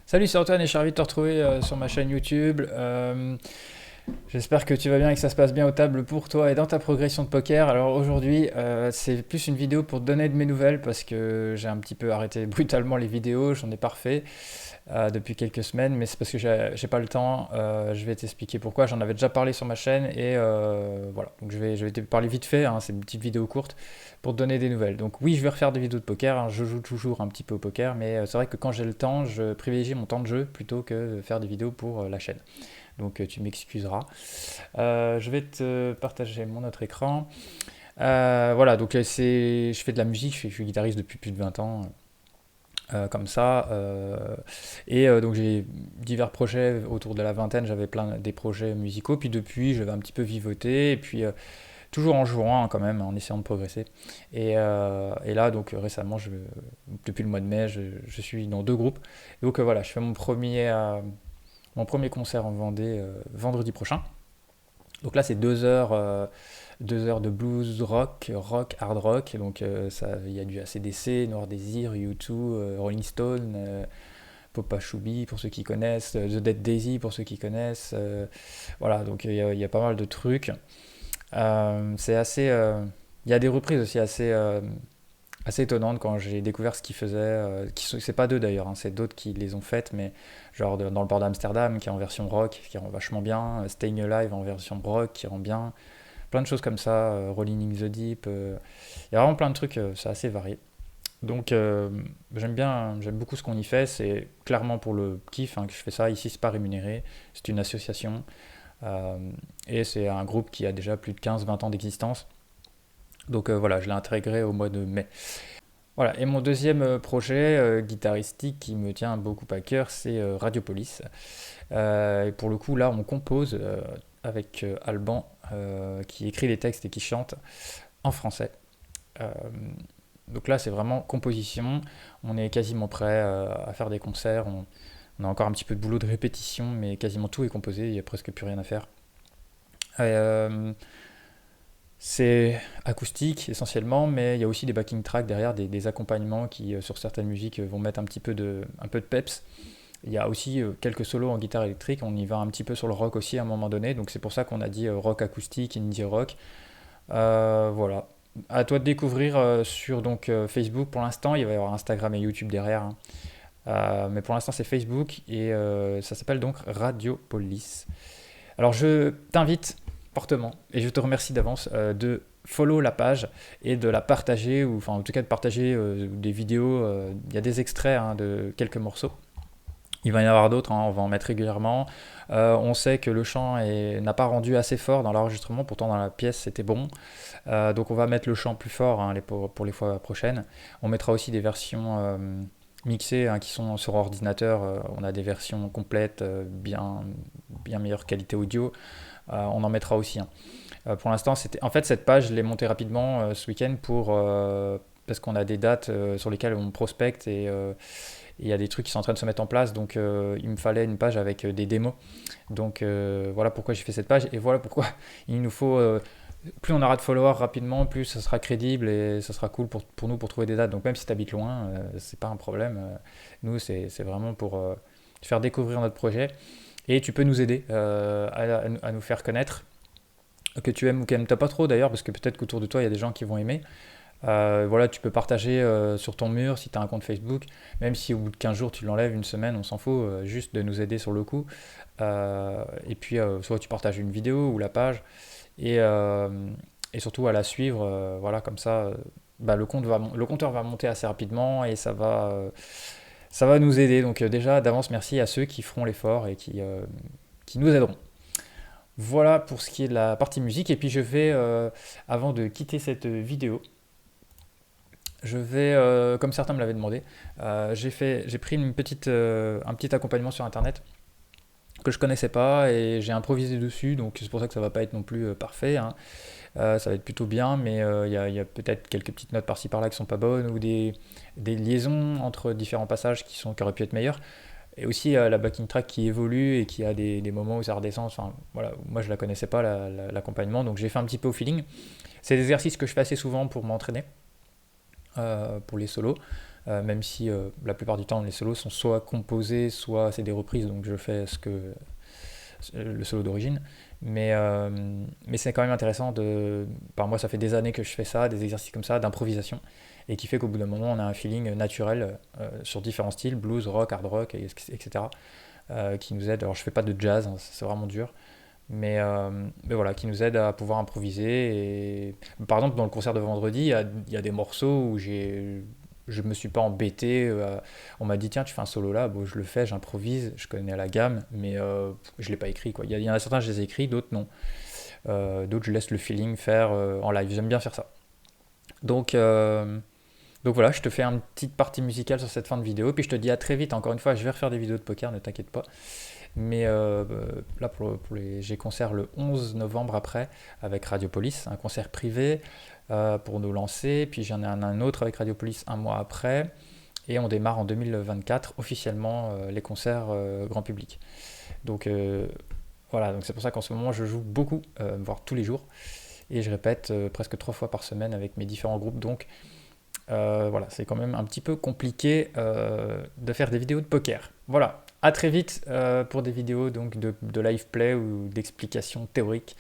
Salut, c'est Antoine et je suis ravi de te retrouver sur ma chaîne YouTube. J'espère que tu vas bien et que ça se passe bien aux tables pour toi et dans ta progression de poker. Alors aujourd'hui, c'est plus une vidéo pour te donner de mes nouvelles parce que j'ai un petit peu arrêté brutalement les vidéos, j'en ai pas refait depuis quelques semaines, mais c'est parce que j'ai pas le temps. Je vais t'expliquer pourquoi. J'en avais déjà parlé sur ma chaîne et voilà. Donc je vais te parler vite fait, hein, c'est une petite vidéo courte pour te donner des nouvelles. Donc oui, je vais refaire des vidéos de poker, hein, je joue toujours un petit peu au poker, mais c'est vrai que quand j'ai le temps, je privilégie mon temps de jeu plutôt que de faire des vidéos pour la chaîne. Donc tu m'excuseras. Je vais te partager mon autre écran. Voilà, donc je fais de la musique, je suis guitariste depuis plus de 20 ans. Comme ça. Donc j'ai divers projets autour de la vingtaine, j'avais plein des projets musicaux. Puis depuis, je vais un petit peu vivoter. Et puis toujours en jouant, hein, quand même, en essayant de progresser. Et là, donc récemment, depuis le mois de mai, je suis dans deux groupes. Donc voilà, je fais mon premier concert en Vendée vendredi prochain. Donc là, c'est 2 heures de blues rock, hard rock. Donc il y a du AC/DC, Noir Désir, U2, Rolling Stone, Popa Choubi pour ceux qui connaissent, The Dead Daisy pour ceux qui connaissent. Voilà, donc il y a pas mal de trucs. C'est assez. Il y a des reprises aussi assez étonnantes quand j'ai découvert ce qu'ils faisaient. C'est pas d'eux d'ailleurs, hein, c'est d'autres qui les ont faites, mais genre dans le port d'Amsterdam qui est en version rock, qui rend vachement bien. Staying Alive en version rock qui rend bien. Plein de choses comme ça. Rolling in the Deep. Il y a vraiment plein de trucs, c'est assez varié. Donc j'aime beaucoup ce qu'on y fait. C'est clairement pour le kiff, hein, que je fais ça. Ici, c'est pas rémunéré. C'est une association. Euh, et c'est un groupe qui a déjà plus de 15-20 ans d'existence. Donc voilà, je l'ai intégré au mois de mai. Voilà, et mon deuxième projet guitaristique qui me tient beaucoup à cœur, c'est Radiopolis. Et pour le coup, là, on compose avec Alban, qui écrit les textes et qui chante en français. Euh, donc là, c'est vraiment composition. On est quasiment prêt à faire des concerts. On a encore un petit peu de boulot de répétition, mais quasiment tout est composé. Il n'y a presque plus rien à faire. Euh, c'est acoustique essentiellement, mais il y a aussi des backing tracks derrière, des accompagnements qui, sur certaines musiques, vont mettre un peu de peps. Il y a aussi quelques solos en guitare électrique, on y va un petit peu sur le rock aussi à un moment donné, donc c'est pour ça qu'on a dit rock acoustique, indie rock. Voilà. À toi de découvrir sur donc, Facebook pour l'instant, il va y avoir Instagram et YouTube derrière, hein. Mais pour l'instant c'est Facebook et ça s'appelle donc Radiopolis. Alors je t'invite fortement et je te remercie d'avance de follow la page et de la partager, ou enfin en tout cas de partager des vidéos. Il y a des extraits, hein, de quelques morceaux. Il va y en avoir d'autres, hein, on va en mettre régulièrement. On sait que le chant n'a pas rendu assez fort dans l'enregistrement, pourtant dans la pièce c'était bon. Donc on va mettre le chant plus fort, hein, pour les fois prochaines. On mettra aussi des versions mixées, hein, qui sont sur ordinateur. On a des versions complètes, bien meilleure qualité audio. On en mettra aussi, hein. Pour l'instant, en fait, cette page, je l'ai montée rapidement ce week-end parce qu'on a des dates sur lesquelles on prospecte et il y a des trucs qui sont en train de se mettre en place. Donc, il me fallait une page avec des démos. Donc, voilà pourquoi j'ai fait cette page et voilà pourquoi il nous faut. Plus on aura de followers rapidement, plus ça sera crédible et ça sera cool pour nous pour trouver des dates. Donc, même si tu habites loin, c'est pas un problème. Nous, c'est vraiment pour te faire découvrir notre projet. Et tu peux nous aider à nous faire connaître, que tu aimes ou que tu n'aimes pas trop d'ailleurs, parce que peut-être qu'autour de toi, il y a des gens qui vont aimer. Voilà, tu peux partager sur ton mur si tu as un compte Facebook, même si au bout de 15 jours tu l'enlèves, une semaine, on s'en fout, juste de nous aider sur le coup. Et puis, soit tu partages une vidéo ou la page, et, euh, et surtout à la suivre, voilà, comme ça, bah, le compteur va monter assez rapidement et ça va nous aider. Donc, déjà, d'avance, merci à ceux qui feront l'effort et qui nous aideront. Voilà pour ce qui est de la partie musique. Et puis avant de quitter cette vidéo, comme certains me l'avaient demandé, j'ai pris un petit accompagnement sur Internet que je connaissais pas et j'ai improvisé dessus. Donc c'est pour ça que ça va pas être non plus parfait, hein. Ça va être plutôt bien, mais il y a peut-être quelques petites notes par-ci par-là qui sont pas bonnes, ou des liaisons entre différents passages qui auraient pu être meilleures. Et aussi la backing track qui évolue et qui a des moments où ça redescend. Enfin, voilà, moi je la connaissais pas, l'accompagnement, donc j'ai fait un petit peu au feeling. C'est des exercices que je fais assez souvent pour m'entraîner, pour les solos. même si la plupart du temps les solos sont soit composés, soit c'est des reprises, donc je fais le solo d'origine. Mais c'est quand même intéressant par moi, ça fait des années que je fais ça, des exercices comme ça, d'improvisation, et qui fait qu'au bout d'un moment, on a un feeling naturel sur différents styles, blues, rock, hard rock, etc., qui nous aide. Alors, je fais pas de jazz, hein, c'est vraiment dur, mais voilà, qui nous aide à pouvoir improviser. Et par exemple, dans le concert de vendredi, il y a des morceaux où je me suis pas embêté. On m'a dit, tiens, tu fais un solo là, bon, je le fais, j'improvise, je connais la gamme, mais je l'ai pas écrit, quoi. Il y en a certains, je les ai écrits, d'autres non. D'autres, je laisse le feeling faire en live. J'aime bien faire ça. Donc, euh, donc voilà, je te fais une petite partie musicale sur cette fin de vidéo, puis je te dis à très vite. Encore une fois, je vais refaire des vidéos de poker, ne t'inquiète pas. Mais là, j'ai concert le 11 novembre après avec Radiopolis, un concert privé pour nous lancer. Puis j'en ai un autre avec Radiopolis un mois après. Et on démarre en 2024 officiellement les concerts grand public. Donc voilà, donc c'est pour ça qu'en ce moment je joue beaucoup, voire tous les jours. Et je répète presque 3 fois par semaine avec mes différents groupes. Donc voilà, c'est quand même un petit peu compliqué de faire des vidéos de poker. Voilà, à très vite pour des vidéos donc de live play ou d'explications théoriques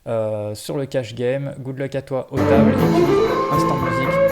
sur le cash game. Good luck à toi aux tables et puis instant musique.